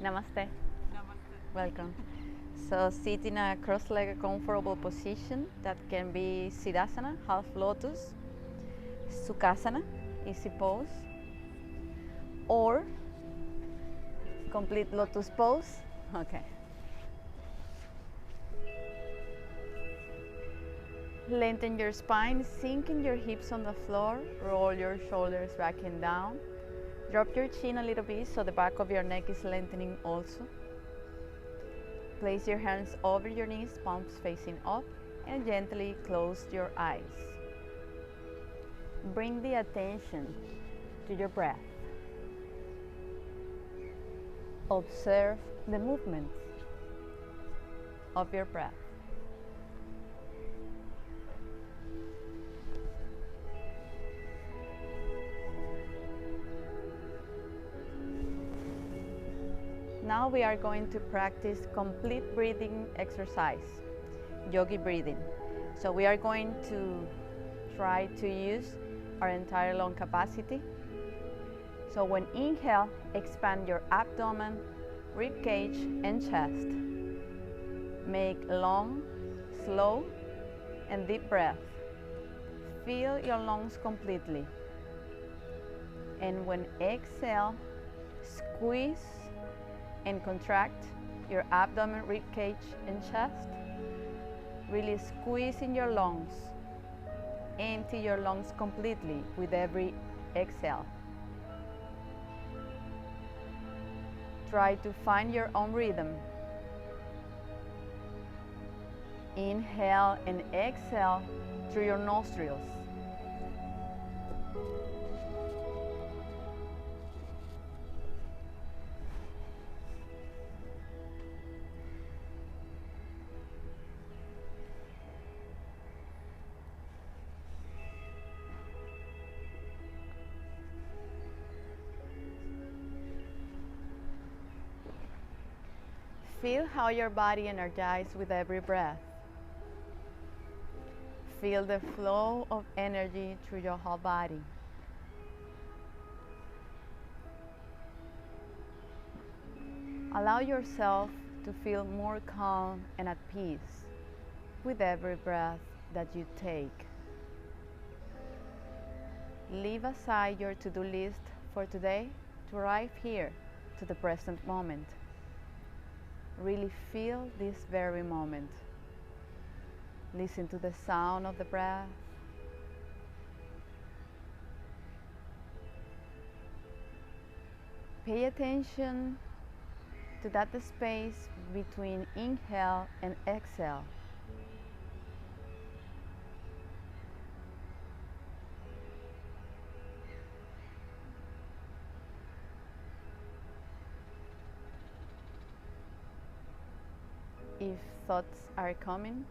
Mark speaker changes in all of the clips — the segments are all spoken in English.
Speaker 1: Namaste.
Speaker 2: Namaste.
Speaker 1: Welcome. So sit in a cross-legged comfortable position that can be Tadasana, half lotus, Sukhasana, easy pose, or complete lotus pose. Okay. Lengthen your spine, sinking your hips on the floor, roll your shoulders back and down. Drop your chin a little bit so the back of your neck is lengthening also. Place your hands over your knees, palms facing up, and gently close your eyes. Bring the attention to your breath. Observe the movements of your breath. Now we are going to practice complete breathing exercise, yogi breathing. So we are going to try to use our entire lung capacity. So when inhale, expand your abdomen, rib cage, and chest. Make long, slow, and deep breath. Fill your lungs completely. And when exhale, squeeze and contract your abdomen, rib cage, and chest. Really squeeze in your lungs. Empty your lungs completely with every exhale. Try to find your own rhythm. Inhale and exhale through your nostrils. Feel how your body energizes with every breath. Feel the flow of energy through your whole body. Allow yourself to feel more calm and at peace with every breath that you take. Leave aside your to-do list for today to arrive here to the present moment. Really feel this very moment. Listen to the sound of the breath. Pay attention to that space between inhale and exhale. If thoughts are coming,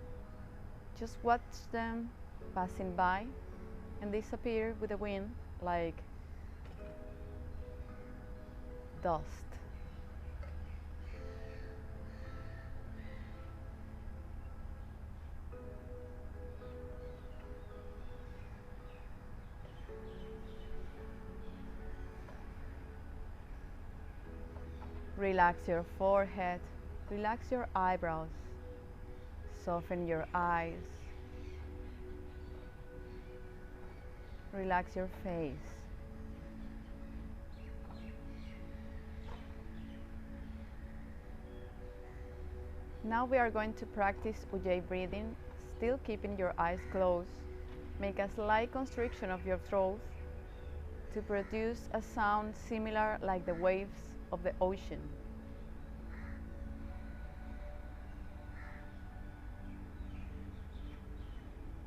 Speaker 1: just watch them passing by and disappear with the wind like dust. Relax your forehead, relax your eyebrows, soften your eyes, relax your face. Now we are going to practice Puja breathing, still keeping your eyes closed. Make a slight constriction of your throat to produce a sound similar like the waves of the ocean.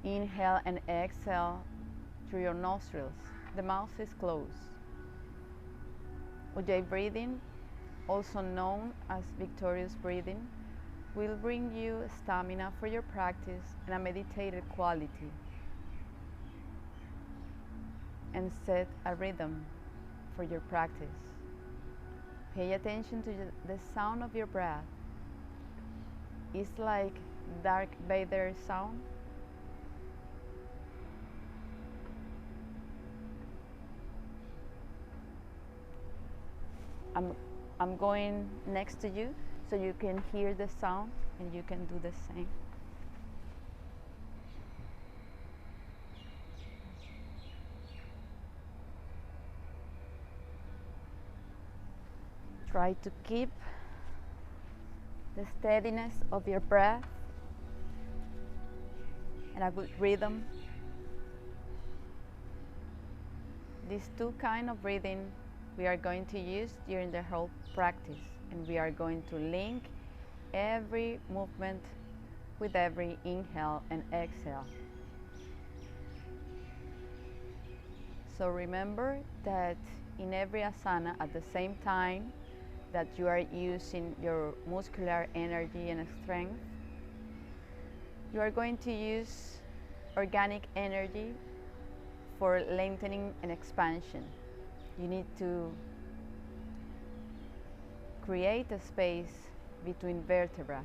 Speaker 1: Inhale and exhale through your nostrils. The mouth is closed. Ujjayi breathing, also known as victorious breathing, will bring you stamina for your practice and a meditative quality, and set a rhythm for your practice. Pay attention to the sound of your breath. It's like Darth Vader sound. I'm I'm going next to you so you can hear the sound and you can do the same. Try to keep the steadiness of your breath and a good rhythm. These two kinds of breathing we are going to use during the whole practice, and we are going to link every movement with every inhale and exhale. So remember that in every asana, at the same time that you are using your muscular energy and strength, you are going to use organic energy for lengthening and expansion. You need to create a space between vertebrae.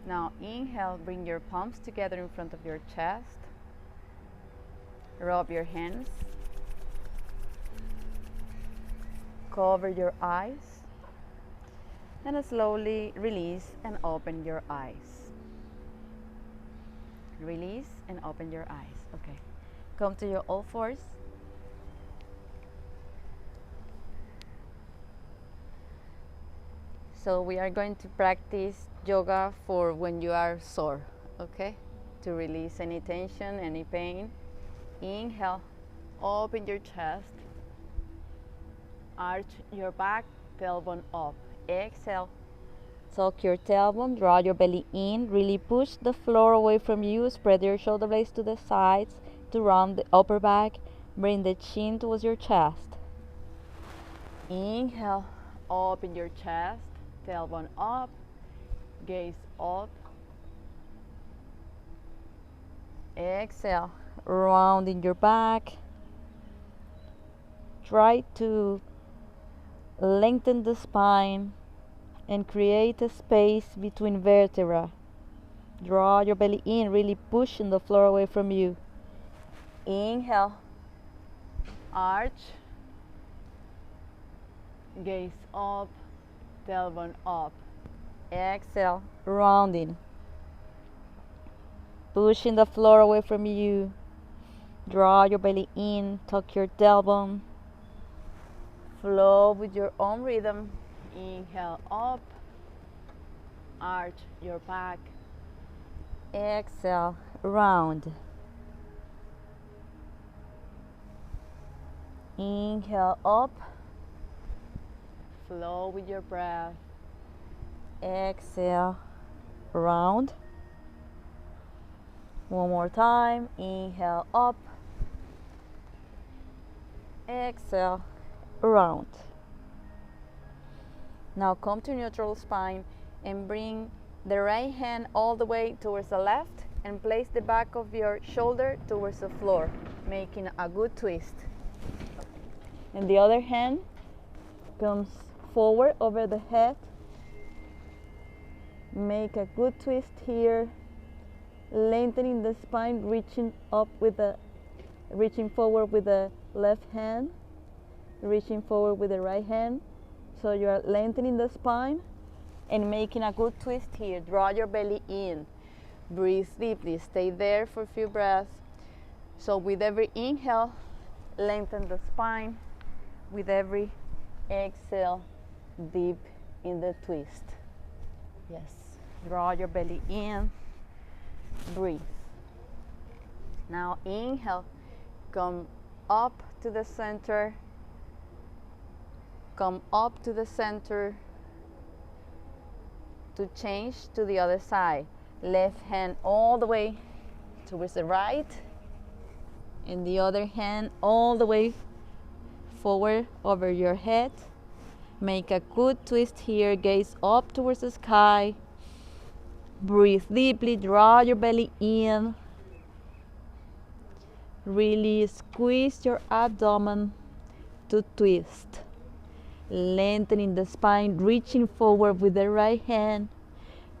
Speaker 1: Now inhale, bring your palms together in front of your chest. Rub your hands. Cover your eyes. And slowly release and open your eyes. Release and open your eyes. Okay. Come to your all fours. So we are going to practice yoga for when you are sore, okay? To release any tension, any pain. Inhale, open your chest. Arch your back, tailbone up. Exhale. Tuck your tailbone, draw your belly in, really push the floor away from you, spread your shoulder blades to the sides to round the upper back, bring the chin towards your chest. Inhale, open your chest, tailbone up, gaze up. Exhale, rounding your back. Try to lengthen the spine and create a space between vertebrae. Draw your belly in, really pushing the floor away from you. Inhale, arch, gaze up, tailbone up. Exhale, rounding. Pushing the floor away from you. Draw your belly in, tuck your tailbone. Flow with your own rhythm. Inhale up, arch your back. Exhale, round. Inhale up, flow with your breath. Exhale, round. One more time. Inhale up, exhale, round. Now come to neutral spine and bring the right hand all the way towards the left and place the back of your shoulder towards the floor, making a good twist. And the other hand comes forward over the head. Make a good twist here, lengthening the spine, reaching forward with the left hand, reaching forward with the right hand. So you are lengthening the spine and making a good twist here. Draw your belly in. Breathe deeply. Stay there for a few breaths. So with every inhale, lengthen the spine. With every exhale, deep in the twist. Yes. Draw your belly in. Breathe. Now inhale. Come up to the center. Come up to the center to change to the other side. Left hand all the way towards the right, and the other hand all the way forward over your head. Make a good twist here. Gaze up towards the sky. Breathe deeply. Draw your belly in. Really squeeze your abdomen to twist. Lengthening the spine, reaching forward with the right hand,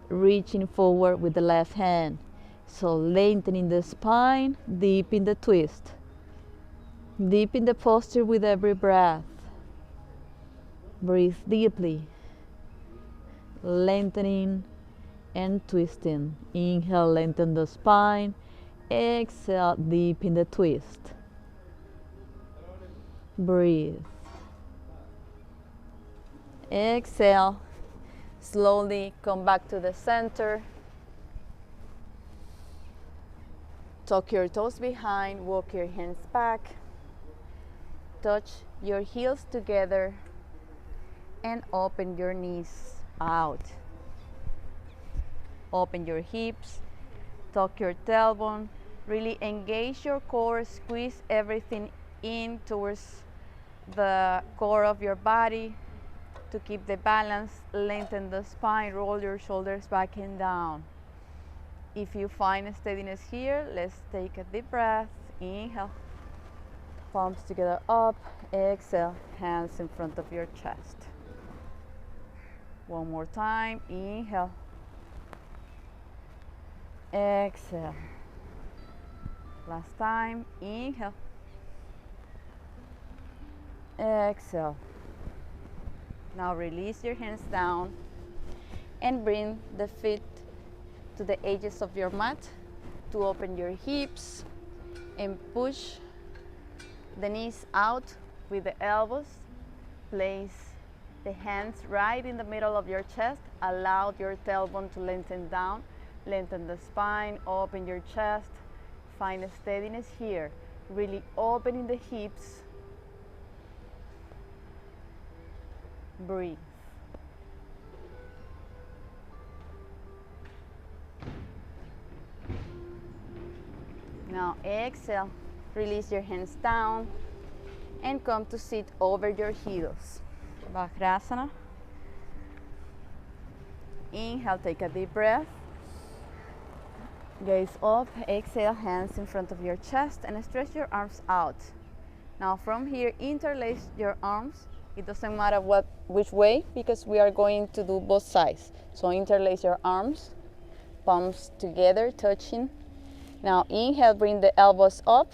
Speaker 1: reaching forward with the left hand. So lengthening the spine, deep in the twist. Deepen the posture with every breath. Breathe deeply, lengthening and twisting. Inhale, lengthen the spine. Exhale, deepen the twist. Breathe. Exhale. Slowly come back to the center. Tuck your toes behind, walk your hands back. Touch your heels together and open your knees out. Open your hips, tuck your tailbone, really engage your core, squeeze everything in towards the core of your body to keep the balance. Lengthen the spine, roll your shoulders back and down. If you find steadiness here, let's take a deep breath. Inhale, palms together up. Exhale, hands in front of your chest. One more time. Inhale. Exhale. Last time. Inhale. Exhale. Now release your hands down and bring the feet to the edges of your mat to open your hips and push the knees out with the elbows. Place the hands right in the middle of your chest. Allow your tailbone to lengthen down. Lengthen the spine, open your chest. Find a steadiness here. Really opening the hips. Breathe. Now exhale, release your hands down and come to sit over your heels. Valasana. Inhale, take a deep breath. Gaze up, exhale, hands in front of your chest and stretch your arms out. Now from here, interlace your arms. It doesn't matter which way because we are going to do both sides. So interlace your arms, palms together, touching. Now inhale, bring the elbows up,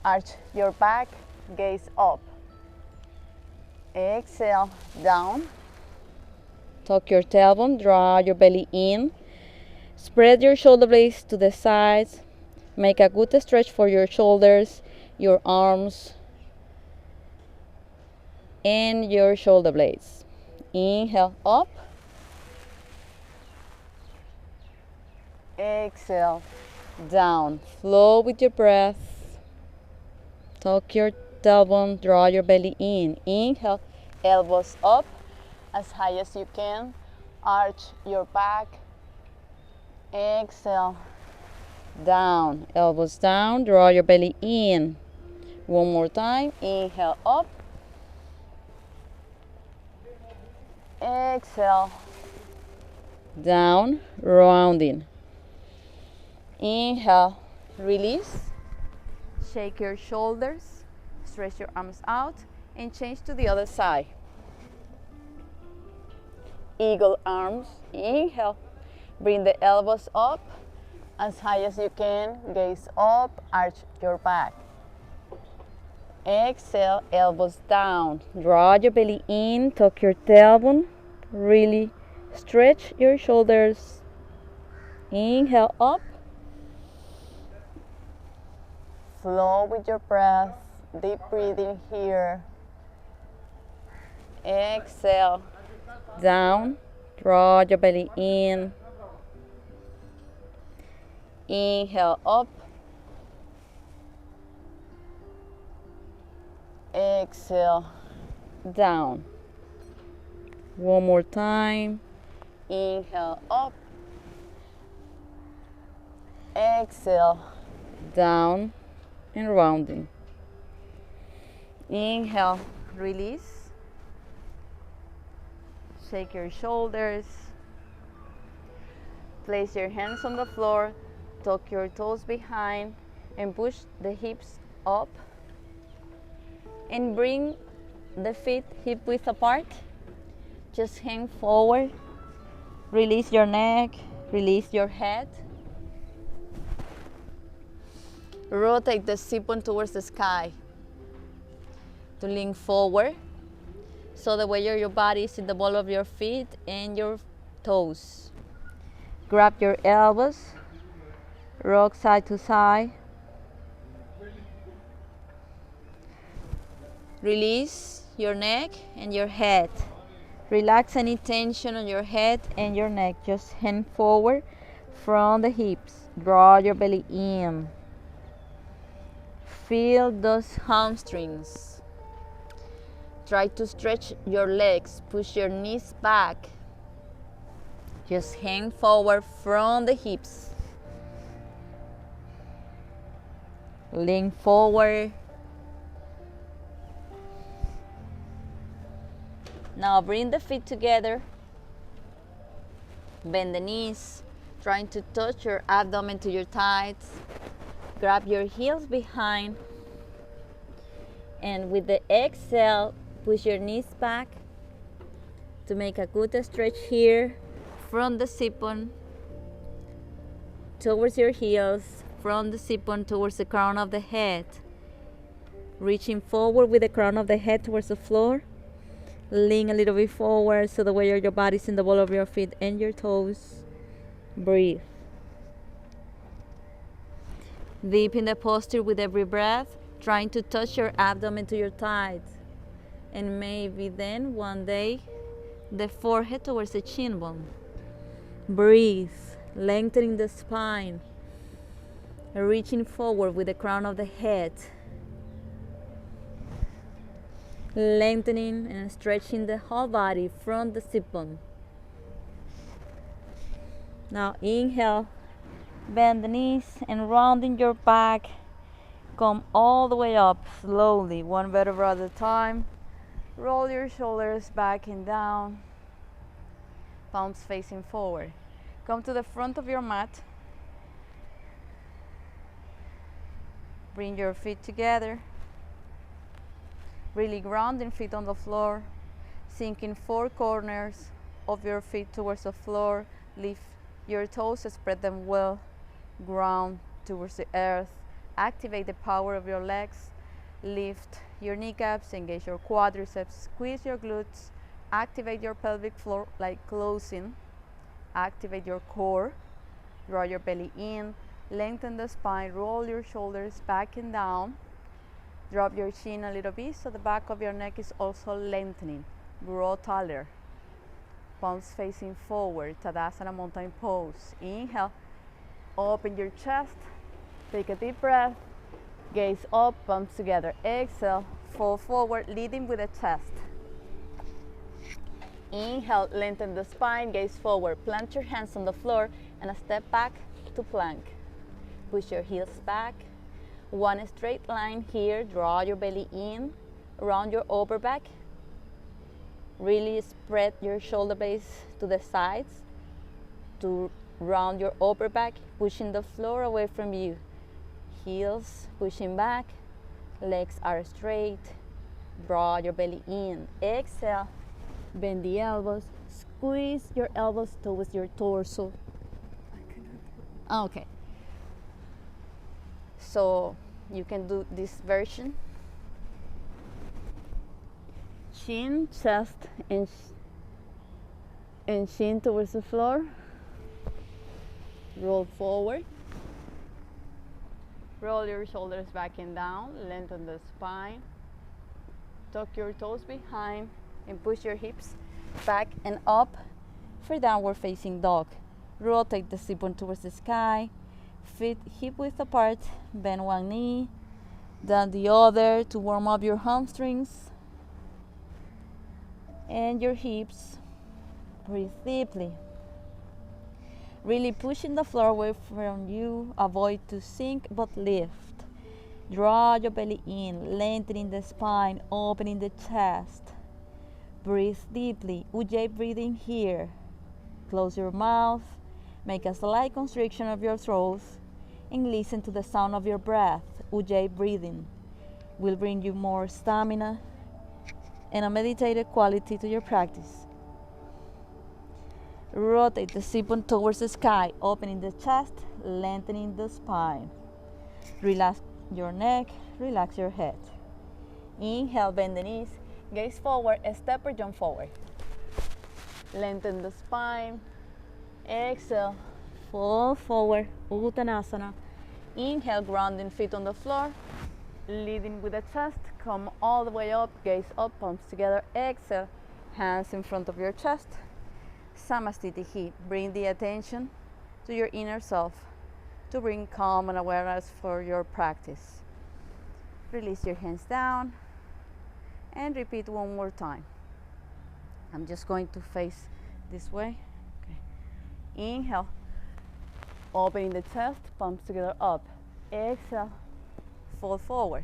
Speaker 1: arch your back, gaze up. Exhale, down. Tuck your tailbone, draw your belly in. Spread your shoulder blades to the sides. Make a good stretch for your shoulders, your arms, and your shoulder blades. Inhale, up. Exhale, down. Flow with your breath. Tuck your tailbone, draw your belly in. Inhale, elbows up as high as you can. Arch your back. Exhale, down. Elbows down, draw your belly in. One more time. Inhale, up. Exhale, down, rounding. Inhale, release. Shake your shoulders, stretch your arms out, and change to the other side. Eagle arms. Inhale, bring the elbows up as high as you can. Gaze up, arch your back. Exhale, elbows down. Draw your belly in, tuck your tailbone. Really stretch your shoulders. Inhale, up. Flow with your breath. Deep breathing here. Exhale, down. Draw your belly in. Inhale, up. Exhale, down. One more time. Inhale, up. Exhale, down and rounding. Inhale, release. Shake your shoulders. Place your hands on the floor. Tuck your toes behind and push the hips up. And bring the feet hip width apart. Just hang forward. Release your neck, release your head. Rotate the sit bone towards the sky. To lean forward. So the weight of your body is in the ball of your feet and your toes. Grab your elbows. Rock side to side. Release your neck and your head. Relax any tension on your head and your neck. Just hand forward from the hips. Draw your belly in. Feel those hamstrings. Try to stretch your legs. Push your knees back. Just hang forward from the hips. Lean forward. Now bring the feet together. Bend the knees, trying to touch your abdomen to your thighs. Grab your heels behind. And with the exhale, push your knees back to make a good stretch here from the sit bone towards your heels, from the sit bone towards the crown of the head. Reaching forward with the crown of the head towards the floor. Lean a little bit forward so the weight of your body is in the ball of your feet and your toes. Breathe. Deep in the posture with every breath, trying to touch your abdomen to your thighs. And maybe then one day, the forehead towards the chin bone. Breathe, lengthening the spine. Reaching forward with the crown of the head. Lengthening and stretching the whole body from the sit bone. Now inhale, bend the knees and rounding your back, come all the way up slowly, one vertebra at a time. Roll your shoulders back and down, palms facing forward. Come to the front of your mat. Bring your feet together. Really grounding feet on the floor, sinking four corners of your feet towards the floor. Lift your toes, spread them well, ground towards the earth. Activate the power of your legs. Lift your kneecaps, engage your quadriceps, squeeze your glutes, activate your pelvic floor like closing. Activate your core, draw your belly in, lengthen the spine, roll your shoulders back and down. Drop your chin a little bit so the back of your neck is also lengthening. Grow taller. Palms facing forward, Tadasana mountain pose. Inhale, open your chest, take a deep breath, gaze up, palms together. Exhale, fall forward, leading with the chest. Inhale, lengthen the spine, gaze forward. Plant your hands on the floor and a step back to plank. Push your heels back. One straight line here, draw your belly in, around your upper back. Really spread your shoulder blades to the sides to round your upper back, pushing the floor away from you. Heels pushing back, legs are straight, draw your belly in. Exhale, bend the elbows, squeeze your elbows towards your torso. Okay. So you can do this version. Chin, chest, and chin towards the floor. Roll forward. Roll your shoulders back and down. Lengthen the spine. Tuck your toes behind and push your hips back and up for downward facing dog. Rotate the sit bone towards the sky. Feet hip width apart, bend one knee, then the other to warm up your hamstrings and your hips. Breathe deeply. Really pushing the floor away from you, avoid to sink but lift. Draw your belly in, lengthening the spine, opening the chest. Breathe deeply. Ujjayi breathing here. Close your mouth. Make a slight constriction of your throat and listen to the sound of your breath. Ujjayi breathing will bring you more stamina and a meditative quality to your practice. Rotate the sit bone towards the sky, opening the chest, lengthening the spine. Relax your neck, relax your head. Inhale, bend the knees, gaze forward, step or jump forward. Lengthen the spine. Exhale, fall forward, Uttanasana. Inhale, grounding feet on the floor, leading with the chest. Come all the way up, gaze up, palms together. Exhale, hands in front of your chest. Samastitihi. Bring the attention to your inner self to bring calm and awareness for your practice. Release your hands down and repeat one more time. I'm just going to face this way. Okay. Inhale, opening the chest, palms together up. Exhale, fall forward.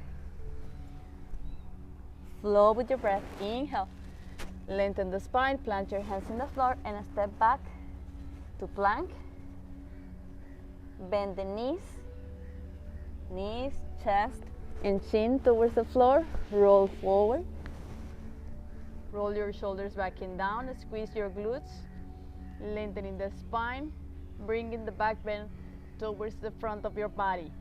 Speaker 1: Flow with your breath. Inhale, lengthen the spine, plant your hands in the floor and step back to plank. Bend the knees, chest and chin towards the floor. Roll forward. Roll your shoulders back and down, squeeze your glutes, lengthening the spine, bringing the back bend towards the front of your body.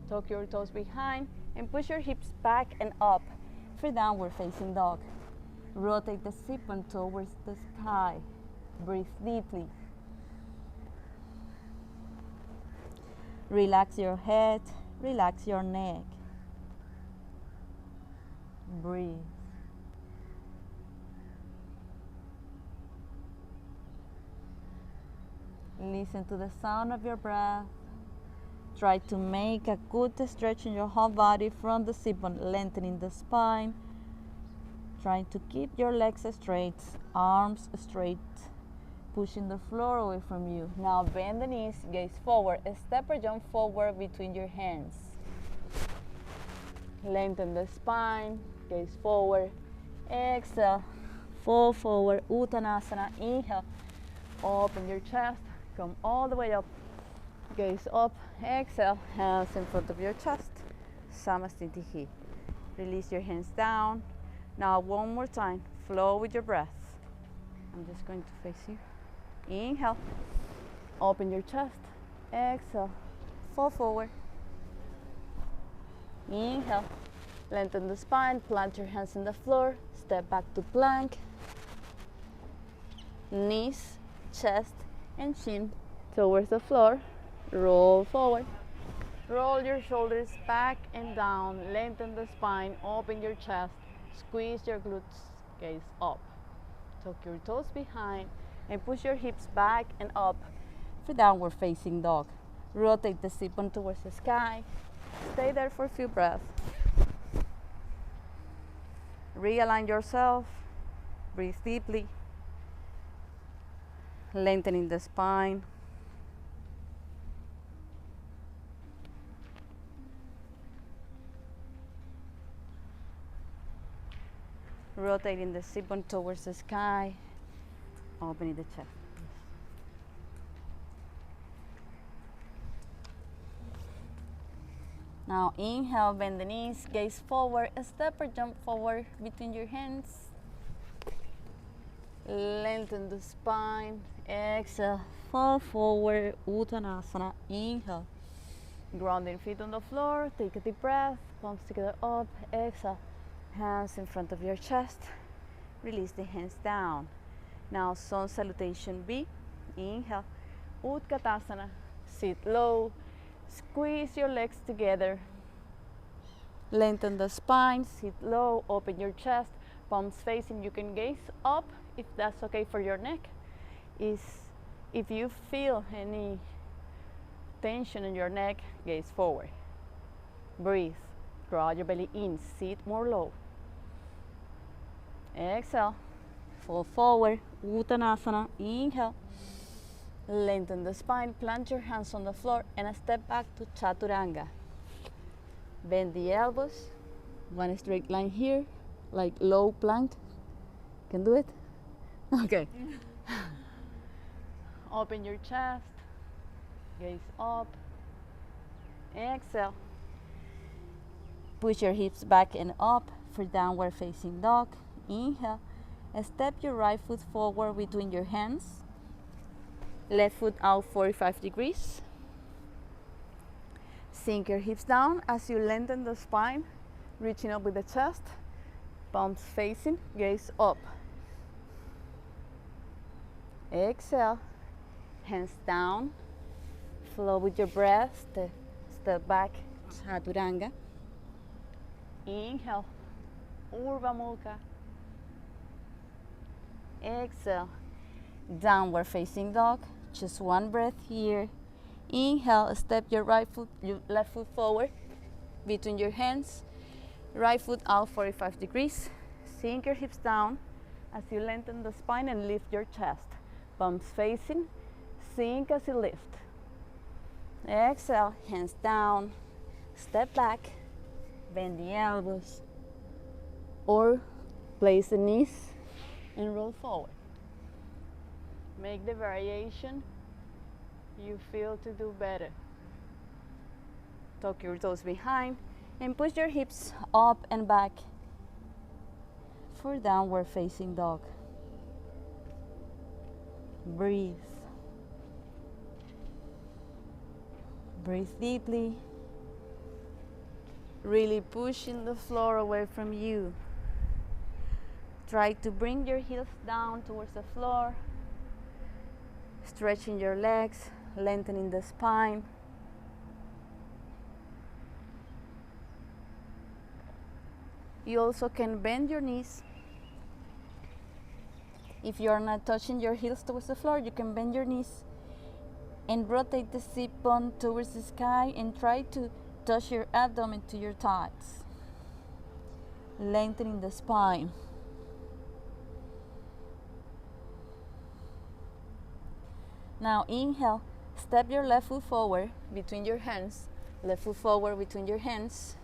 Speaker 1: Tuck your toes behind and push your hips back and up for downward facing dog. Rotate the sit-bone towards the sky. Breathe deeply. Relax your head, relax your neck. Breathe. Listen to the sound of your breath. Try to make a good stretch in your whole body from the sit-bone, lengthening the spine. Trying to keep your legs straight, arms straight, pushing the floor away from you. Now bend the knees, gaze forward, step or jump forward between your hands. Lengthen the spine, gaze forward. Exhale, fall forward, Uttanasana. Inhale, open your chest, come all the way up, gaze up. Exhale, hands in front of your chest, Samastitihi. Release your hands down. Now one more time, flow with your breath. I'm just going to face you. Inhale, open your chest. Exhale, fall forward. Inhale, lengthen the spine, plant your hands in the floor, step back to plank. Knees, chest, and chin towards the floor. Roll forward. Roll your shoulders back and down, lengthen the spine, open your chest, squeeze your glutes, gaze up. Tuck your toes behind and push your hips back and up for downward facing dog. Rotate the sit-bone towards the sky. Stay there for a few breaths. Realign yourself. Breathe deeply. Lengthening the spine. Rotating the sit-bone towards the sky, opening the chest. Now inhale, bend the knees, gaze forward, step or jump forward between your hands. Lengthen the spine. Exhale, fall forward, Uttanasana. Inhale, grounding feet on the floor, take a deep breath, palms together up. Exhale, hands in front of your chest. Release the hands down. Now sun salutation B. Inhale, Utkatasana. Sit low. Squeeze your legs together. Lengthen the spine. Sit low. Open your chest. Palms facing. You can gaze up if that's okay for your neck. If you feel any tension in your neck, gaze forward. Breathe. Draw your belly in. Sit more low. Exhale, fall forward, Uttanasana. Inhale, lengthen the spine, plant your hands on the floor and step back to Chaturanga. Bend the elbows, one straight line here, like low plank. Can do it? Okay. Open your chest, gaze up. Exhale. Push your hips back and up for downward facing dog. Inhale, step your right foot forward between your hands. Left foot out 45 degrees. Sink your hips down as you lengthen the spine, reaching up with the chest, palms facing, gaze up. Exhale, hands down, flow with your breath, step back, Chaturanga. Inhale, Urdhva Mukha. Exhale, downward facing dog, just one breath here. Inhale, step your left foot forward between your hands, right foot out 45 degrees. Sink your hips down as you lengthen the spine and lift your chest. Palms facing, sink as you lift. Exhale, hands down, step back, bend the elbows, or place the knees and roll forward. Make the variation you feel to do better. Tuck your toes behind and push your hips up and back for downward facing dog. Breathe. Breathe deeply. Really pushing the floor away from you. Try to bring your heels down towards the floor. Stretching your legs, lengthening the spine. You also can bend your knees. If you are not touching your heels towards the floor, you can bend your knees and rotate the sit bone towards the sky and try to touch your abdomen to your thighs. Lengthening the spine. Now inhale, step your left foot forward between your hands. Left foot forward between your hands.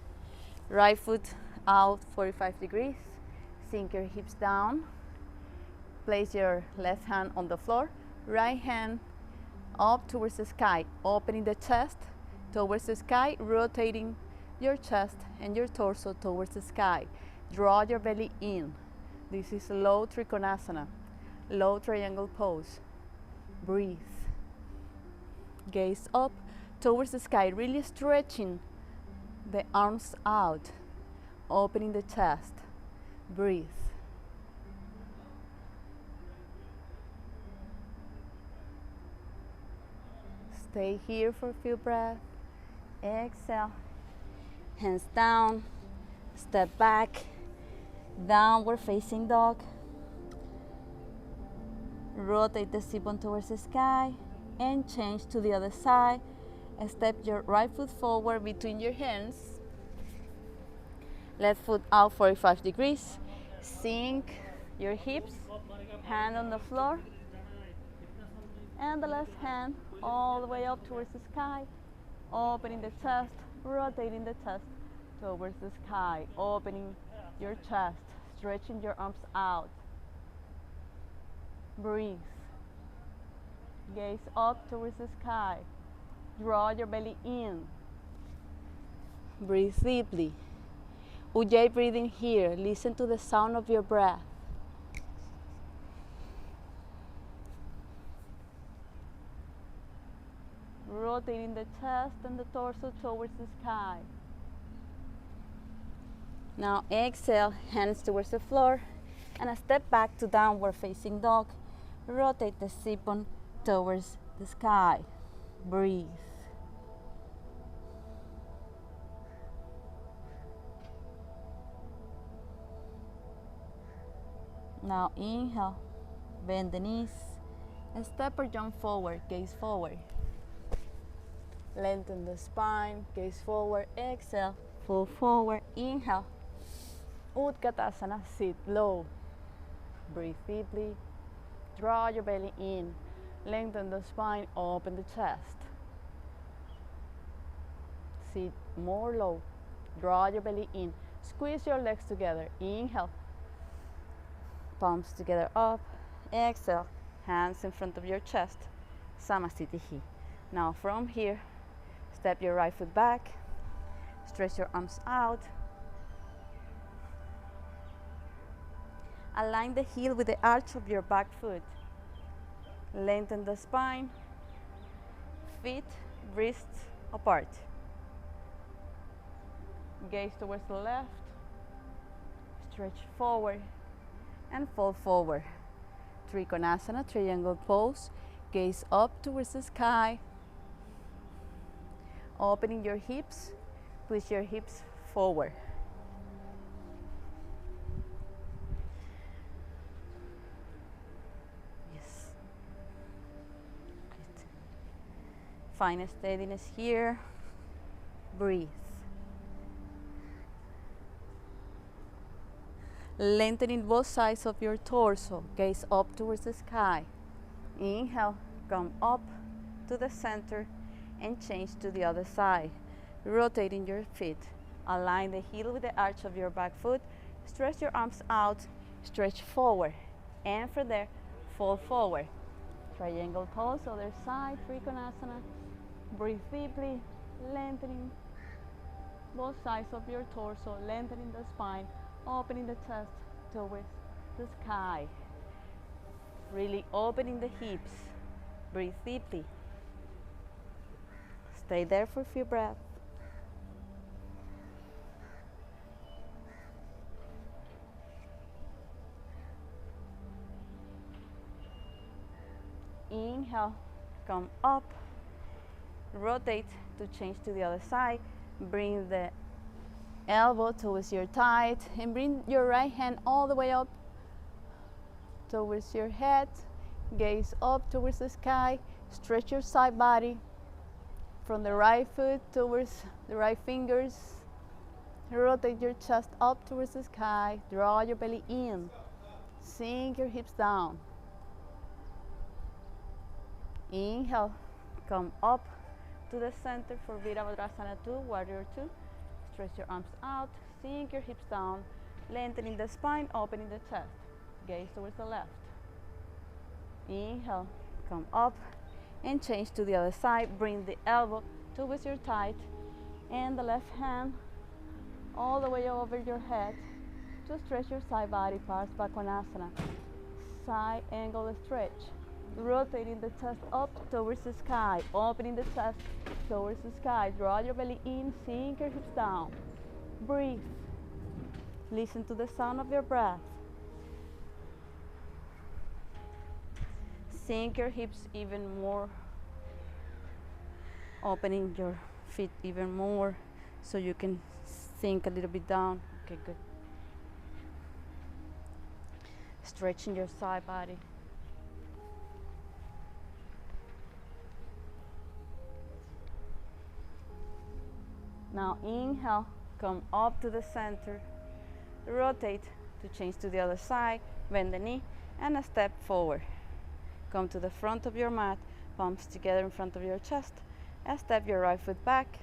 Speaker 1: Right foot out 45 degrees. Sink your hips down. Place your left hand on the floor. Right hand up towards the sky, opening the chest towards the sky, rotating your chest and your torso towards the sky. Draw your belly in. This is low Triconasana, low triangle pose. Breathe. Gaze up towards the sky, really stretching the arms out, opening the chest. Breathe. Stay here for a few breaths. Exhale. Hands down. Step back. Downward facing dog. Rotate the sit bone towards the sky and change to the other side. Step your right foot forward between your hands. Left foot out 45 degrees. Sink your hips, hand on the floor, and the left hand all the way up towards the sky, opening the chest, rotating the chest towards the sky, opening your chest, stretching your arms out. Breathe. Gaze up towards the sky. Draw your belly in. Breathe deeply. Ujjayi breathing here. Listen to the sound of your breath. Rotating the chest and the torso towards the sky. Now exhale, hands towards the floor, and a step back to downward facing dog. Rotate the sit bone towards the sky. Breathe. Now inhale, bend the knees, and step or jump forward, gaze forward. Lengthen the spine, gaze forward, exhale, fall forward, inhale. Uttanasana, sit low. Breathe deeply. Draw your belly in. Lengthen the spine, open the chest. Sit more low. Draw your belly in. Squeeze your legs together. Inhale. Palms together up. Exhale. Hands in front of your chest. Samasthiti. Now from here, step your right foot back. Stretch your arms out. Align the heel with the arch of your back foot. Lengthen the spine. Feet, wrists apart. gaze towards the left, stretch forward and fall forward. Triconasana, triangle pose, gaze up towards the sky, opening your hips, push your hips forward. Yes. Good. Find a steadiness here. Breathe. Lengthening both sides of your torso, gaze up towards the sky. Inhale, come up to the center and change to the other side. Rotating your feet. Align the heel with the arch of your back foot. Stretch your arms out, stretch forward. And from there, fall forward. Triangle pose, other side, Triconasana. Breathe deeply, lengthening both sides of your torso, lengthening the spine, opening the chest towards the sky. Really opening the hips. Breathe deeply. Stay there for a few breaths. Inhale, come up, rotate to change to the other side. Bring the elbow towards your thigh and bring your right hand all the way up towards your head. Gaze up towards the sky. Stretch your side body from the right foot towards the right fingers. Rotate your chest up towards the sky. Draw your belly in. Sink your hips down. Inhale, come up to the center for Valasana 2, Warrior 2. Stretch your arms out, sink your hips down, lengthening the spine, opening the chest. Gaze towards the left. Inhale, come up and change to the other side. Bring the elbow towards your thigh and the left hand all the way over your head to stretch your side body parts, Konasana. Side angle stretch. Rotating the chest up towards the sky, opening the chest towards the sky. Draw your belly in, sink your hips down. Breathe. Listen to the sound of your breath. Sink your hips even more, opening your feet even more so you can sink a little bit down. Okay, good. Stretching your side body. Now inhale, come up to the center, rotate to change to the other side, bend the knee and a step forward. Come to the front of your mat, palms together in front of your chest, and step your right foot back.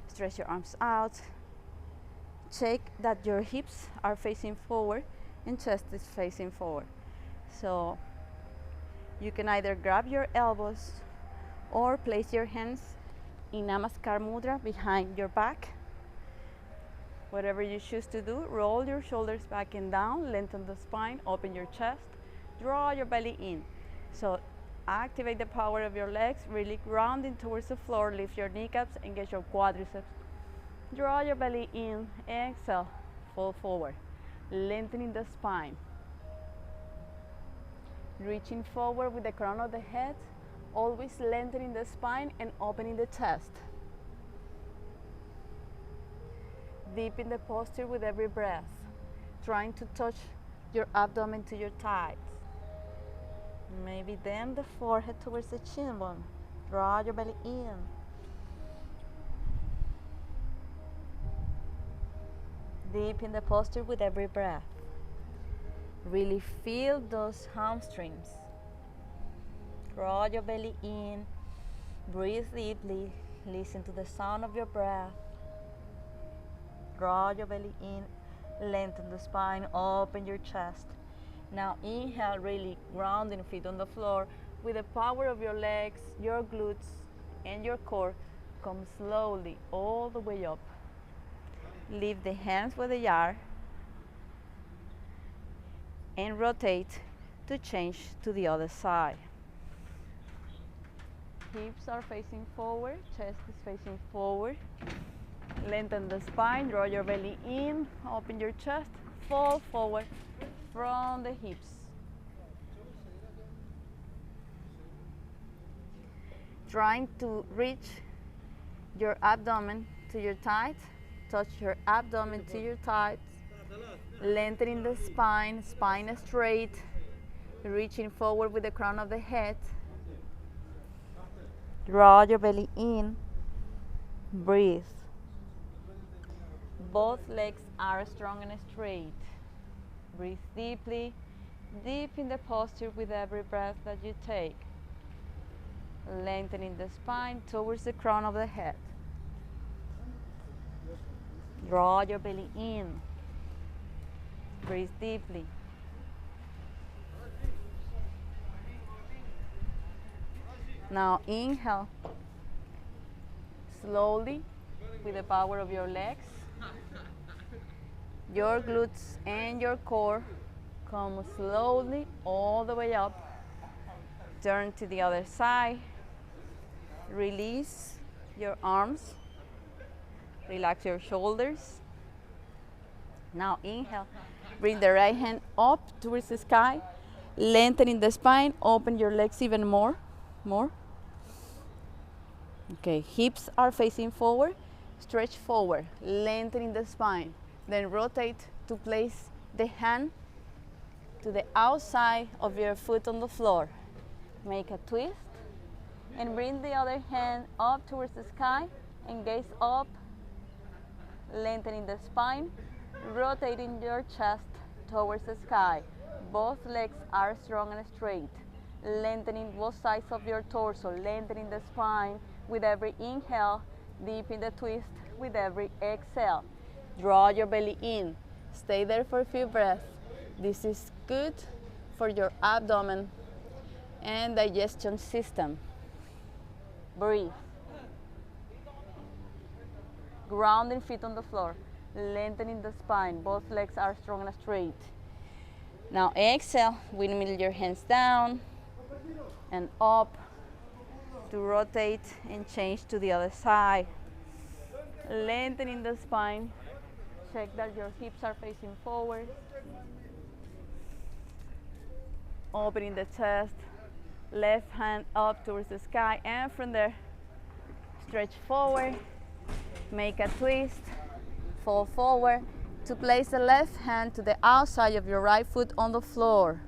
Speaker 1: Stretch your arms out. Check that your hips are facing forward and chest is facing forward. So you can either grab your elbows or place your hands in Namaskar Mudra behind your back. Whatever you choose to do, roll your shoulders back and down, lengthen the spine, open your chest, draw your belly in. So activate the power of your legs, really grounding towards the floor, lift your kneecaps, engage your quadriceps. Draw your belly in, exhale, fall forward, lengthening the spine. Reaching forward with the crown of the head, always lengthening the spine and opening the chest. Deepen the posture with every breath, trying to touch your abdomen to your thighs. Maybe bend the forehead towards the chin bone. Draw your belly in. Deepen the posture with every breath. Really feel those hamstrings. Draw your belly in, breathe deeply, listen to the sound of your breath. Draw your belly in, lengthen the spine, open your chest. Now inhale, really grounding feet on the floor. With the power of your legs, your glutes, and your core, come slowly all the way up. Leave the hands where they are and rotate to change to the other side. Hips are facing forward, chest is facing forward. Lengthen the spine, draw your belly in, open your chest, fall forward from the hips. Trying to reach your abdomen to your thighs, touch your abdomen to your thighs, lengthening the spine, spine straight, reaching forward with the crown of the head. Draw your belly in, breathe. Both legs are strong and straight. Breathe deeply, deep in the posture with every breath that you take. Lengthening the spine towards the crown of the head. Draw your belly in. Breathe deeply. Now inhale. Slowly, with the power of your legs, your glutes and your core come slowly all the way up. Turn to the other side. Release your arms. Relax your shoulders. Now inhale. Bring the right hand up towards the sky. Lengthening the spine. Open your legs even more. Okay, hips are facing forward. Stretch forward, lengthening the spine. Then rotate to place the hand to the outside of your foot on the floor. Make a twist and bring the other hand up towards the sky and gaze up, lengthening the spine, rotating your chest towards the sky. Both legs are strong and straight. Lengthening both sides of your torso, lengthening the spine with every inhale, deep in the twist with every exhale. Draw your belly in. Stay there for a few breaths. This is good for your abdomen and digestion system. Breathe. Grounding feet on the floor, lengthening the spine. Both legs are strong and straight. Now exhale, windmill your hands down and up to rotate and change to the other side. Lengthening the spine. Check that your hips are facing forward. Opening the chest. Left hand up towards the sky, and from there, stretch forward. Make a twist. Fall forward to place the left hand to the outside of your right foot on the floor.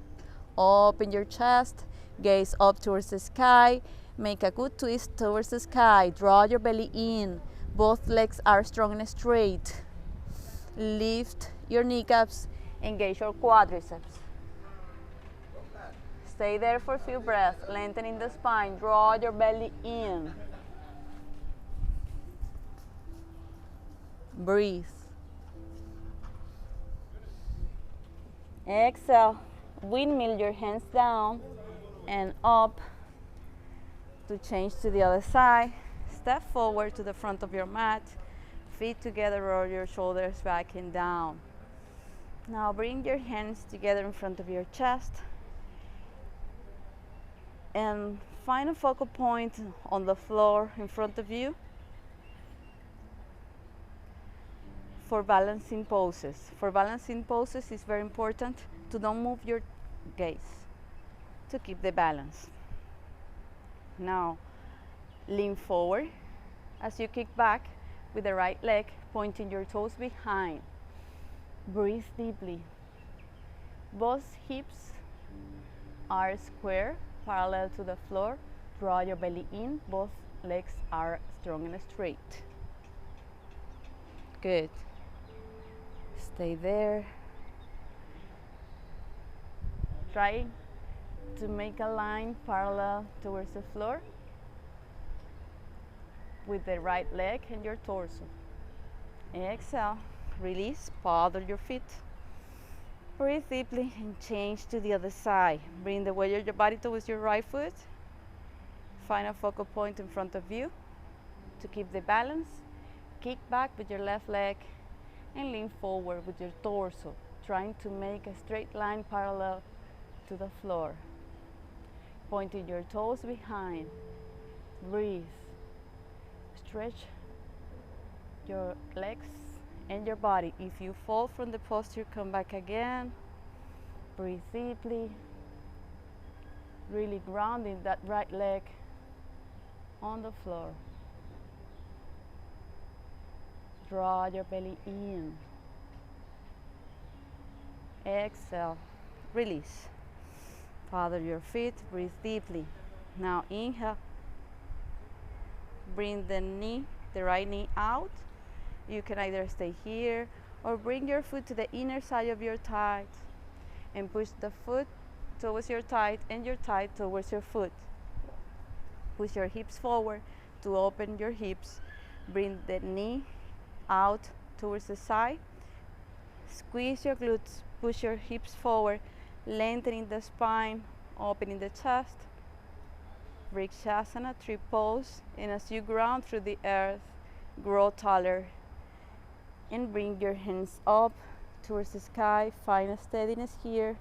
Speaker 1: Open your chest. Gaze up towards the sky. Make a good twist towards the sky. Draw your belly in. Both legs are strong and straight. Lift your kneecaps. Engage your quadriceps. Stay there for a few breaths. Lengthening the spine. Draw your belly in. Breathe. Exhale. Windmill your hands down and up to change to the other side. Step forward to the front of your mat. Feet together, roll your shoulders back and down. Now bring your hands together in front of your chest and find a focal point on the floor in front of you for balancing poses. For balancing poses, it's very important to don't move your gaze to keep the balance. Now, lean forward as you kick back with the right leg, pointing your toes behind. Breathe deeply. Both hips are square, parallel to the floor. Draw your belly in. Both legs are strong and straight. Good. Stay there. Try to make a line parallel towards the floor with the right leg and your torso. Exhale, release, paddle your feet. Breathe deeply and change to the other side. Bring the weight of your body towards your right foot. Find a focal point in front of you to keep the balance. Kick back with your left leg and lean forward with your torso, trying to make a straight line parallel to the floor. Pointing your toes behind. Breathe. Stretch your legs and your body. If you fall from the posture, come back again. Breathe deeply. Really grounding that right leg on the floor. Draw your belly in. Exhale. Release. Follow your feet. Breathe deeply. Now inhale. Bring the right knee out. You can either stay here or bring your foot to the inner side of your thigh and push the foot towards your thigh and your thigh towards your foot. Push your hips forward to open your hips. Bring the knee out towards the side. Squeeze your glutes. Push your hips forward, lengthening the spine, opening the chest. Relaxation Pose, and as you ground through the earth, grow taller and bring your hands up towards the sky. Find a steadiness here.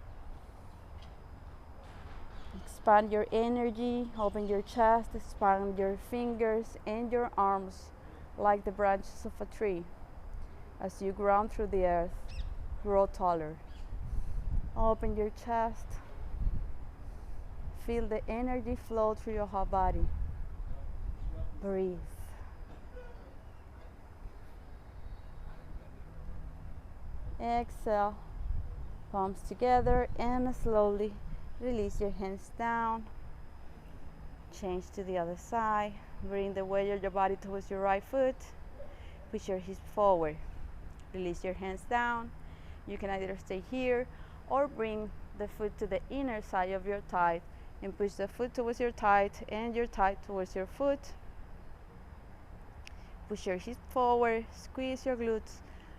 Speaker 1: Expand your energy, open your chest, expand your fingers and your arms like the branches of a tree. As you ground through the earth, grow taller. Open your chest. Feel the energy flow through your whole body. Breathe. Exhale. Palms together and slowly release your hands down. Change to the other side. Bring the weight of your body towards your right foot. Push your hips forward. Release your hands down. You can either stay here or bring the foot to the inner side of your thigh and push the foot towards your thigh and your thigh towards your foot. Push your hips forward, squeeze your glutes,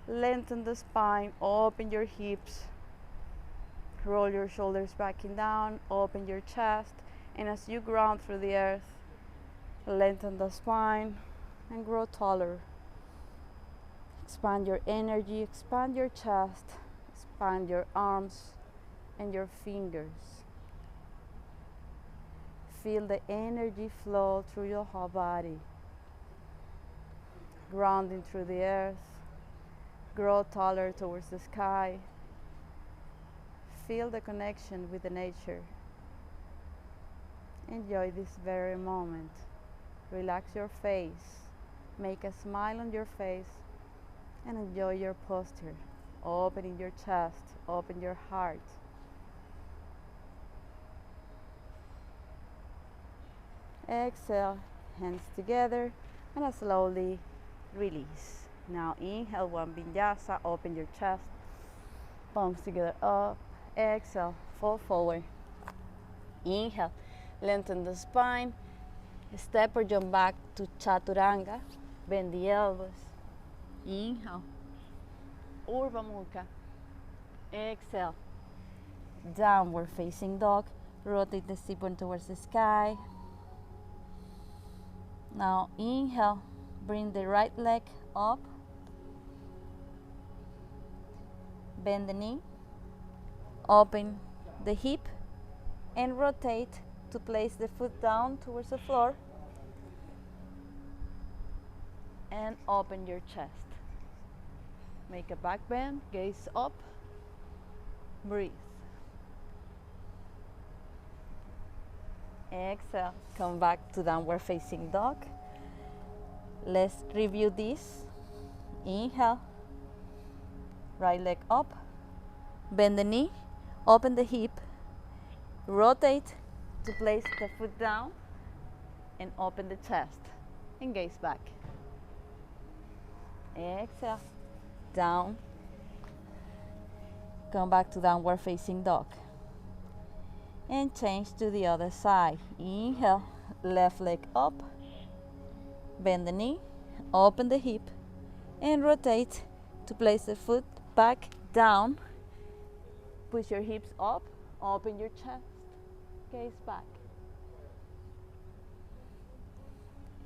Speaker 1: lengthen the spine, open your hips, roll your shoulders back and down, open your chest, and as you ground through the earth, lengthen the spine and grow taller. Expand your energy, expand your chest, expand your arms and your fingers. Feel the energy flow through your whole body. Grounding through the earth, grow taller towards the sky. Feel the connection with the nature. Enjoy this very moment. Relax your face. Make a smile on your face and enjoy your posture. Opening your chest, open your heart. Exhale, hands together, and slowly release. Now inhale, one vinyasa, open your chest, palms together up. Exhale, fall forward. Inhale, lengthen the spine, step or jump back to Chaturanga, bend the elbows. Inhale, Urdhva Mukha. Exhale, downward facing dog, rotate the sit bone towards the sky. Now inhale, bring the right leg up, bend the knee, open the hip, and rotate to place the foot down towards the floor, and open your chest. Make a back bend, gaze up, breathe. Exhale, come back to downward facing dog. Let's review this. Inhale, right leg up, bend the knee, open the hip, rotate to place the foot down, and open the chest, and gaze back. Exhale, down, come back to downward facing dog. And change to the other side. Inhale, left leg up, bend the knee, open the hip, and rotate to place the foot back down. Push your hips up, open your chest, gaze back.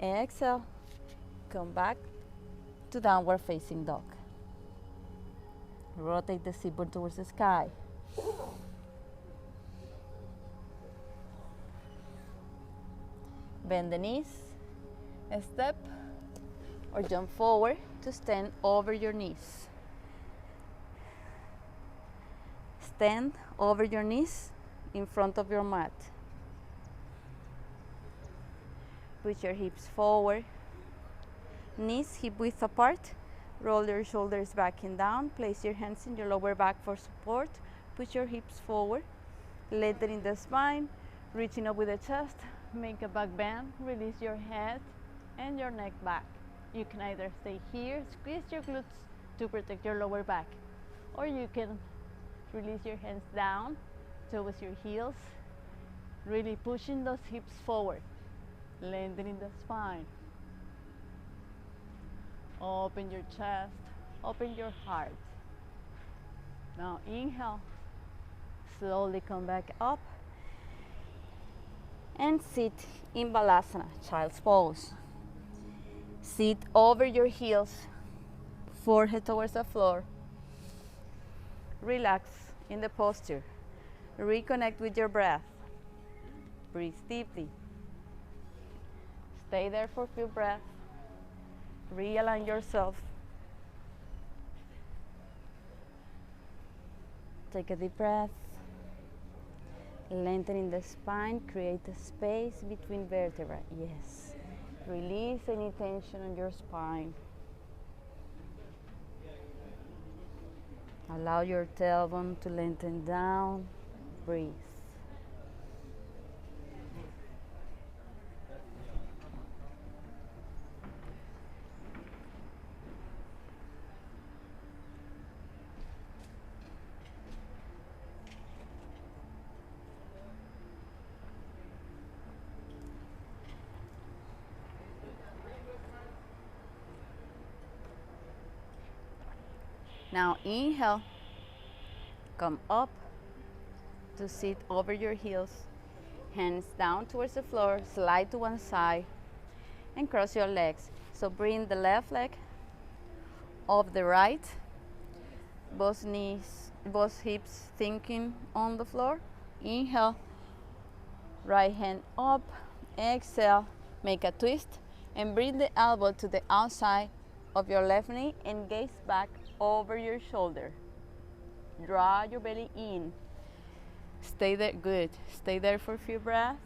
Speaker 1: Exhale, come back to downward facing dog. Rotate the sit bone towards the sky. Bend the knees, step or jump forward to stand over your knees. Stand over your knees in front of your mat. Push your hips forward. Knees hip width apart. Roll your shoulders back and down. Place your hands in your lower back for support. Push your hips forward. Lengthening the spine. Reaching up with the chest. Make a back bend. Release your head and your neck back. You can either stay here, squeeze your glutes to protect your lower back, or you can release your hands down towards your heels, really pushing those hips forward, lengthening the spine. Open your chest, open your heart. Now inhale, slowly come back up and sit in Valasana, child's pose. Sit over your heels, forehead towards the floor. Relax in the posture. Reconnect with your breath. Breathe deeply. Stay there for a few breaths. Realign yourself. Take a deep breath. Lengthening the spine, create a space between vertebrae. Yes. Release any tension on your spine. Allow your tailbone to lengthen down. Breathe. Now inhale, come up to sit over your heels, hands down towards the floor, slide to one side, and cross your legs. So bring the left leg off the right, both knees, both hips thinking on the floor. Inhale, right hand up, exhale, make a twist, and bring the elbow to the outside of your left knee and gaze back over your shoulder. Draw your belly in. Stay there, good. Stay there for a few breaths.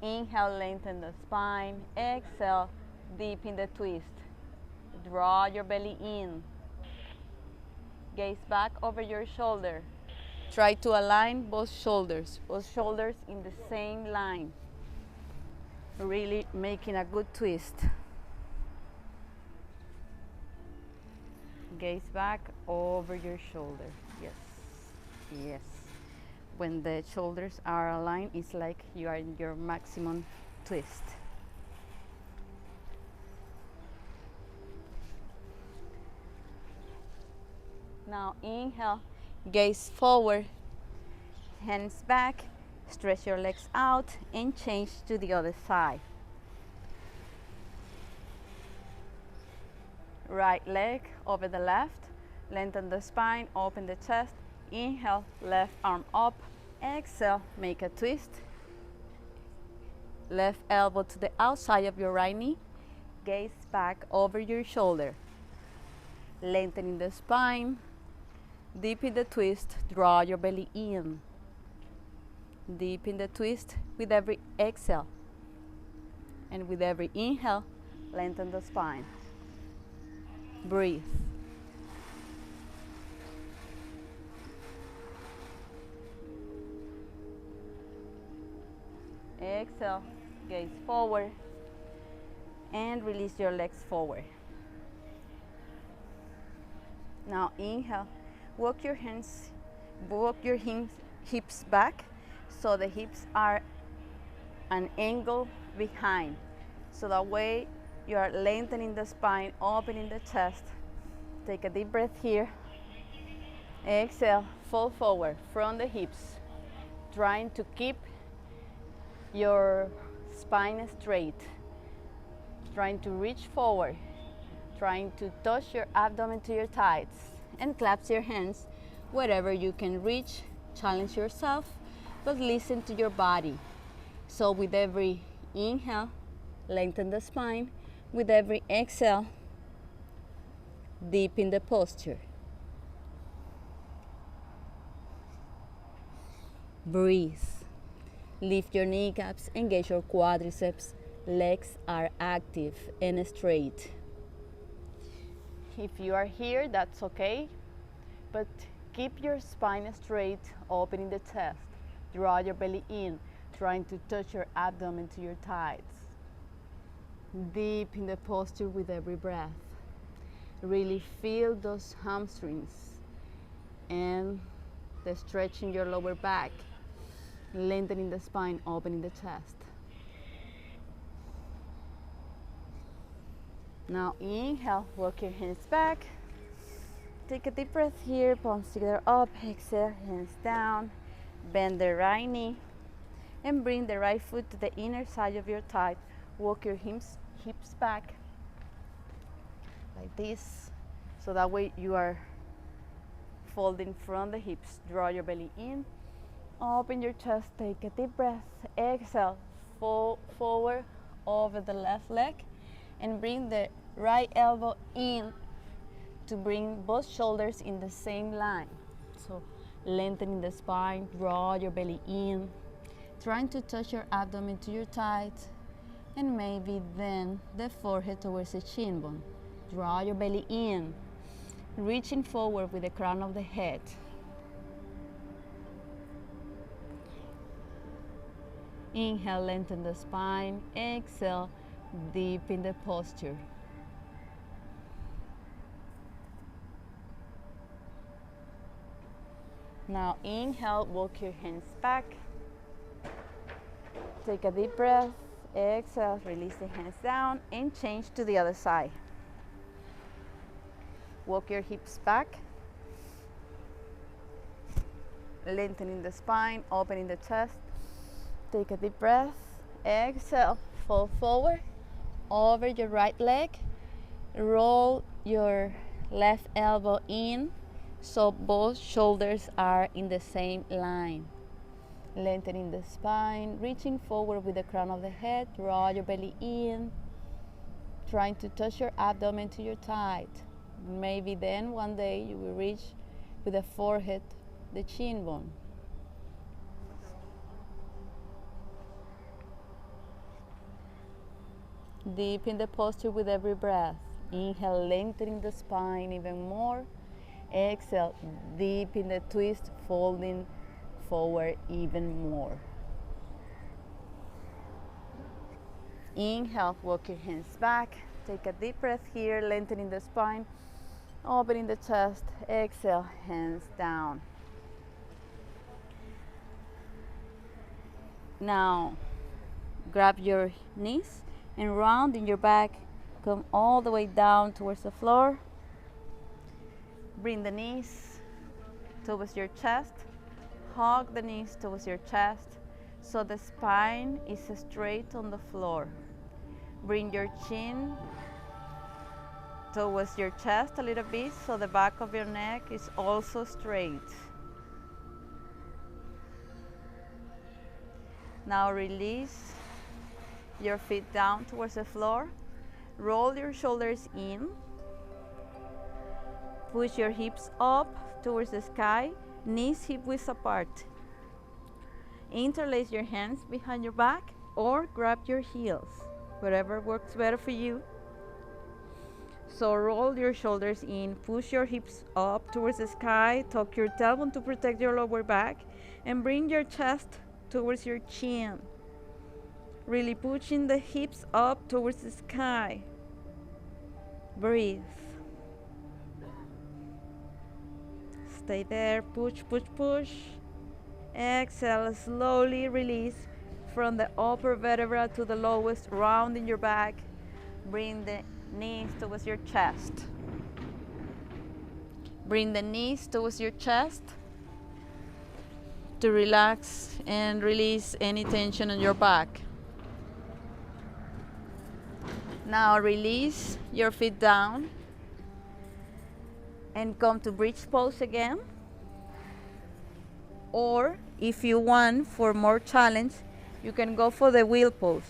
Speaker 1: Inhale, lengthen the spine. Exhale, deepen the twist. Draw your belly in. Gaze back over your shoulder. Try to align both shoulders in the same line. Really making a good twist. Gaze back over your shoulder. Yes, yes. When the shoulders are aligned, it's like you are in your maximum twist. Now inhale, gaze forward, hands back, stretch your legs out, and change to the other side. Right leg over the left, lengthen the spine, open the chest. Inhale, left arm up. Exhale, make a twist. Left elbow to the outside of your right knee. Gaze back over your shoulder. Lengthening the spine. Deepen the twist, draw your belly in. Deepen the twist with every exhale. And with every inhale, lengthen the spine. Breathe. Exhale, gaze forward, and release your legs forward. Now inhale, walk your hips back so the hips are an angle behind. So that way you are lengthening the spine, opening the chest. Take a deep breath here. Exhale, fall forward from the hips, trying to keep your spine straight, trying to reach forward, trying to touch your abdomen to your thighs, and clasp your hands wherever you can reach. Challenge yourself, but listen to your body. So with every inhale, lengthen the spine. With every exhale, Deepen the posture. Breathe. Lift your kneecaps, engage your quadriceps. Legs are active and straight. If you are here, that's okay, but keep your spine straight, opening the chest. Draw your belly in, trying to touch your abdomen to your thighs. Deepen the posture with every breath. Really feel those hamstrings and the stretch in your lower back, lengthening the spine, opening the chest. Now inhale, walk your hands back. Take a deep breath here, palms together up, exhale, hands down. Bend the right knee and bring the right foot to the inner side of your thigh. Walk your hips back like this, so that way you are folding from the hips. Draw your belly in, open your chest, take a deep breath, exhale, fall forward over the left leg and bring the right elbow in to bring both shoulders in the same line. So lengthening the spine, draw your belly in, trying to touch your abdomen to your thighs, and maybe then the forehead towards the chin bone. Draw your belly in, reaching forward with the crown of the head. Inhale, lengthen the spine. Exhale, deepen the posture. Now inhale, walk your hands back. Take a deep breath. Exhale, release the hands down and change to the other side. Walk your hips back. Lengthening the spine, opening the chest. Take a deep breath. Exhale, fall forward over your right leg. Roll your left elbow in so both shoulders are in the same line. Lengthening the spine, reaching forward with the crown of the head. Draw your belly in, trying to touch your abdomen to your thigh. Maybe then one day you will reach with the forehead, the chin bone. Deepen the posture with every breath. Inhale, lengthening the spine even more. Exhale, deepen the twist, folding forward even more. Inhale, walk your hands back. Take a deep breath here, lengthening the spine, opening the chest. Exhale, hands down. Now, grab your knees and round in your back. Come all the way down towards the floor. Bring the knees towards your chest. Hug the knees towards your chest so the spine is straight on the floor. Bring your chin towards your chest a little bit so the back of your neck is also straight. Now release your feet down towards the floor. Roll your shoulders in. Push your hips up towards the sky, knees hip width apart. Interlace your hands behind your back or grab your heels, whatever works better for you. So roll your shoulders in, push your hips up towards the sky, tuck your tailbone to protect your lower back, and bring your chest towards your chin. Really pushing the hips up towards the sky. Breathe. Stay there, push, push, push. Exhale, slowly release from the upper vertebra to the lowest, rounding your back. Bring the knees towards your chest. Bring the knees towards your chest to relax and release any tension on your back. Now release your feet down and come to bridge pose again. Or if you want for more challenge, you can go for the wheel pose.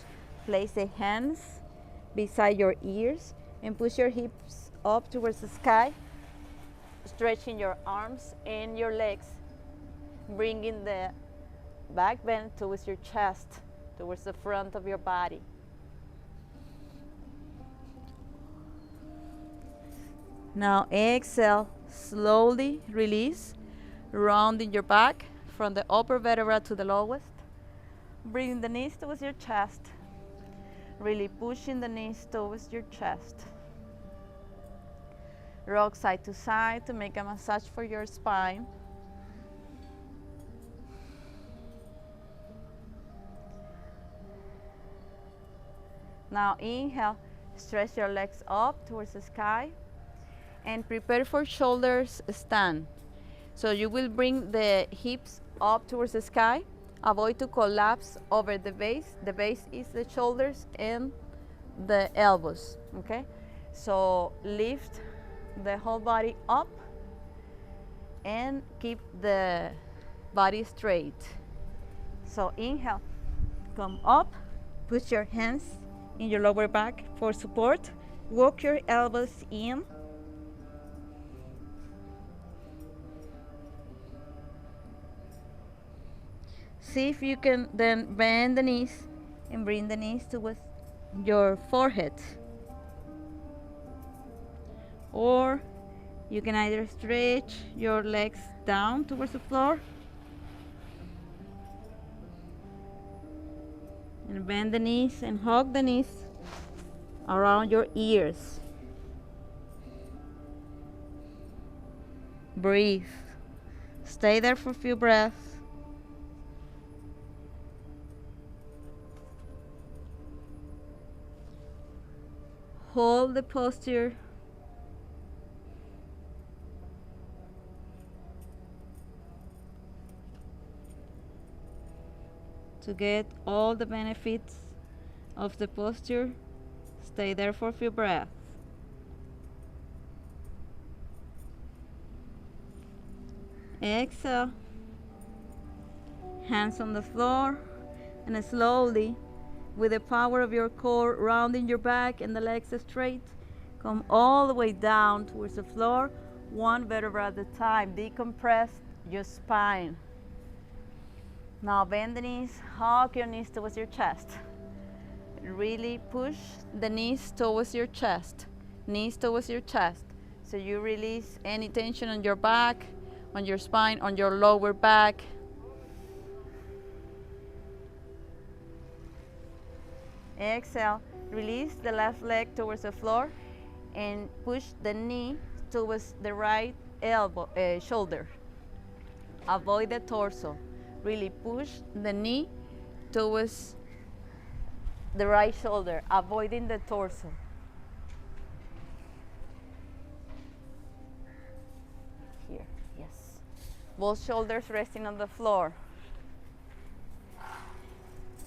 Speaker 1: Place the hands beside your ears and push your hips up towards the sky, stretching your arms and your legs, bringing the back bend towards your chest, towards the front of your body. Now exhale, slowly release, rounding your back from the upper vertebra to the lowest. Bring the knees towards your chest, really pushing the knees towards your chest. Rock side to side to make a massage for your spine. Now inhale, stretch your legs up towards the sky and prepare for shoulders stand. So you will bring the hips up towards the sky. Avoid to collapse over the base. The base is the shoulders and the elbows, okay? So lift the whole body up and keep the body straight. So inhale, come up, put your hands in your lower back for support. Walk your elbows in. See if you can then bend the knees and bring the knees towards your forehead. Or you can either stretch your legs down towards the floor and bend the knees and hug the knees around your ears. Breathe. Stay there for a few breaths. Hold the posture. To get all the benefits of the posture, stay there for a few breaths. Exhale. Hands on the floor, and slowly, with the power of your core, rounding your back and the legs straight, come all the way down towards the floor, one vertebra at a time. Decompress your spine. Now bend the knees, hug your knees towards your chest. Really push the knees towards your chest, knees towards your chest. So you release any tension on your back, on your spine, on your lower back. Exhale, release the left leg towards the floor and push the knee towards the right elbow, shoulder. Avoid the torso. Really push the knee towards the right shoulder, avoiding the torso. Here, yes. Both shoulders resting on the floor.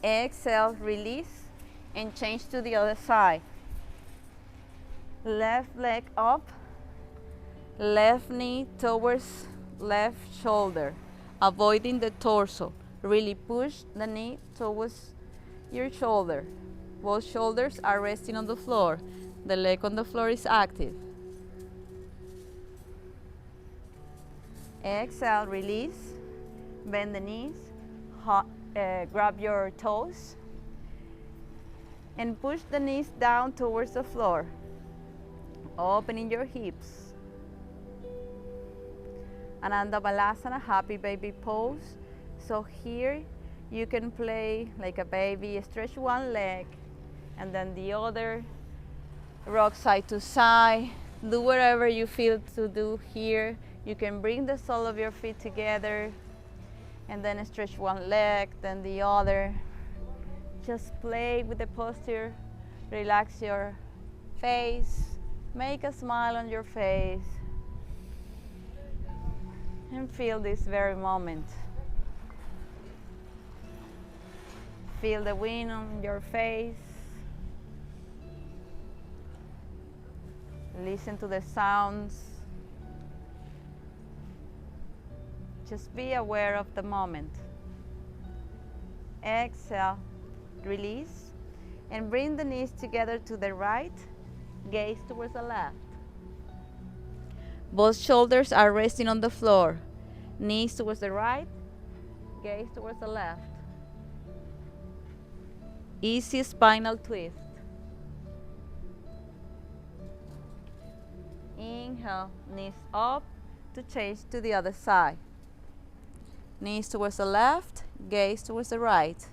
Speaker 1: Exhale, release, and change to the other side. Left leg up, left knee towards left shoulder, avoiding the torso. Really push the knee towards your shoulder. Both shoulders are resting on the floor. The leg on the floor is active. Exhale, release, bend the knees, grab your toes, and push the knees down towards the floor, opening your hips. Ananda Valasana, happy baby pose. So here you can play like a baby, stretch one leg and then the other, rock side to side, do whatever you feel to do here. You can bring the sole of your feet together and then stretch one leg, then the other. Just play with the posture, relax your face, make a smile on your face, and feel this very moment. Feel the wind on your face. Listen to the sounds. Just be aware of the moment. Exhale, release, and bring the knees together to the right, gaze towards the left. Both shoulders are resting on the floor. Knees towards the right, gaze towards the left. Easy spinal twist. Inhale, knees up to change to the other side. Knees towards the left, gaze towards the right.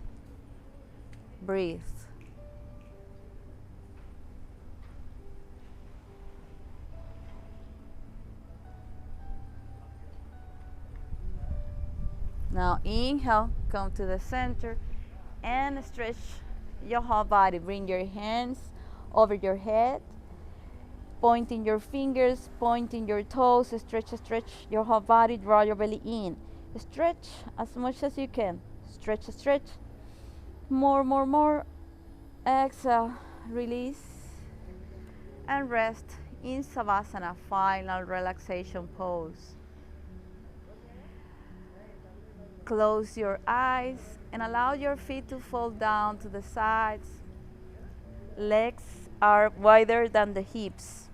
Speaker 1: Breathe. Now inhale, come to the center and stretch your whole body. Bring your hands over your head, pointing your fingers, pointing your toes. Stretch your whole body, draw your belly in. Stretch as much as you can. Stretch. More. Exhale, release, and rest in Savasana, final relaxation pose. Close your eyes and allow your feet to fall down to the sides. Legs are wider than the hips.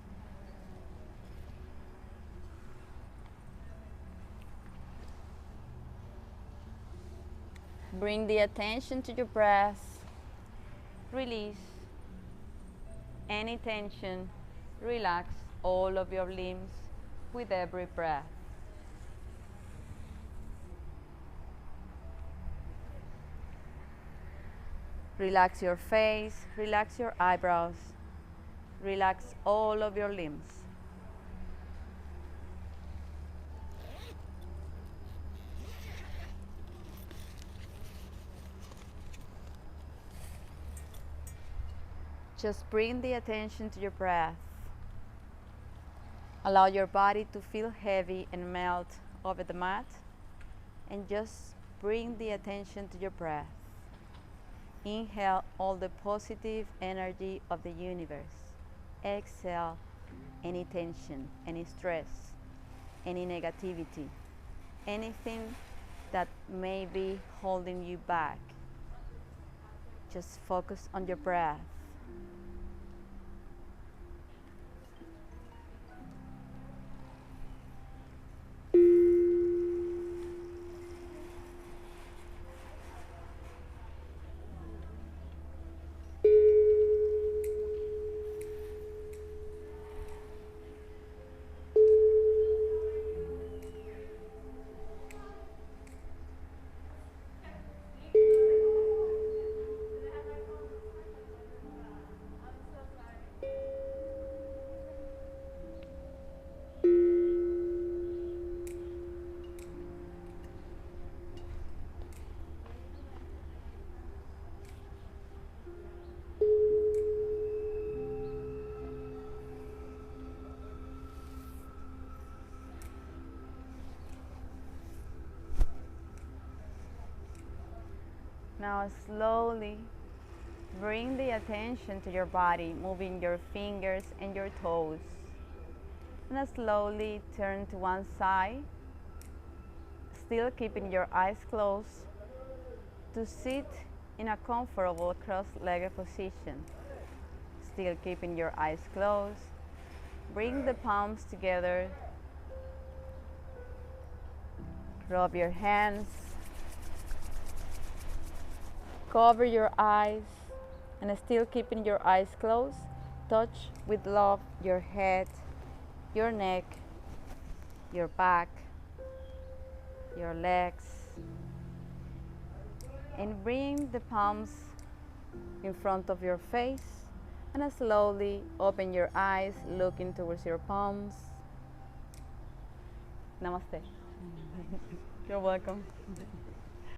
Speaker 1: Bring the attention to your breath. Release any tension. Relax all of your limbs with every breath. Relax your face, relax your eyebrows, relax all of your limbs. Just bring the attention to your breath. Allow your body to feel heavy and melt over the mat, and just bring the attention to your breath. Inhale all the positive energy of the universe. Exhale any tension, any stress, any negativity, anything that may be holding you back. Just focus on your breath. Now slowly bring the attention to your body, moving your fingers and your toes. And slowly turn to one side, still keeping your eyes closed, to sit in a comfortable cross-legged position. Still keeping your eyes closed. Bring the palms together. Rub your hands. Cover your eyes, and still keeping your eyes closed, touch with love your head, your neck, your back, your legs, and bring the palms in front of your face, and slowly open your eyes, looking towards your palms. Namaste. You're welcome.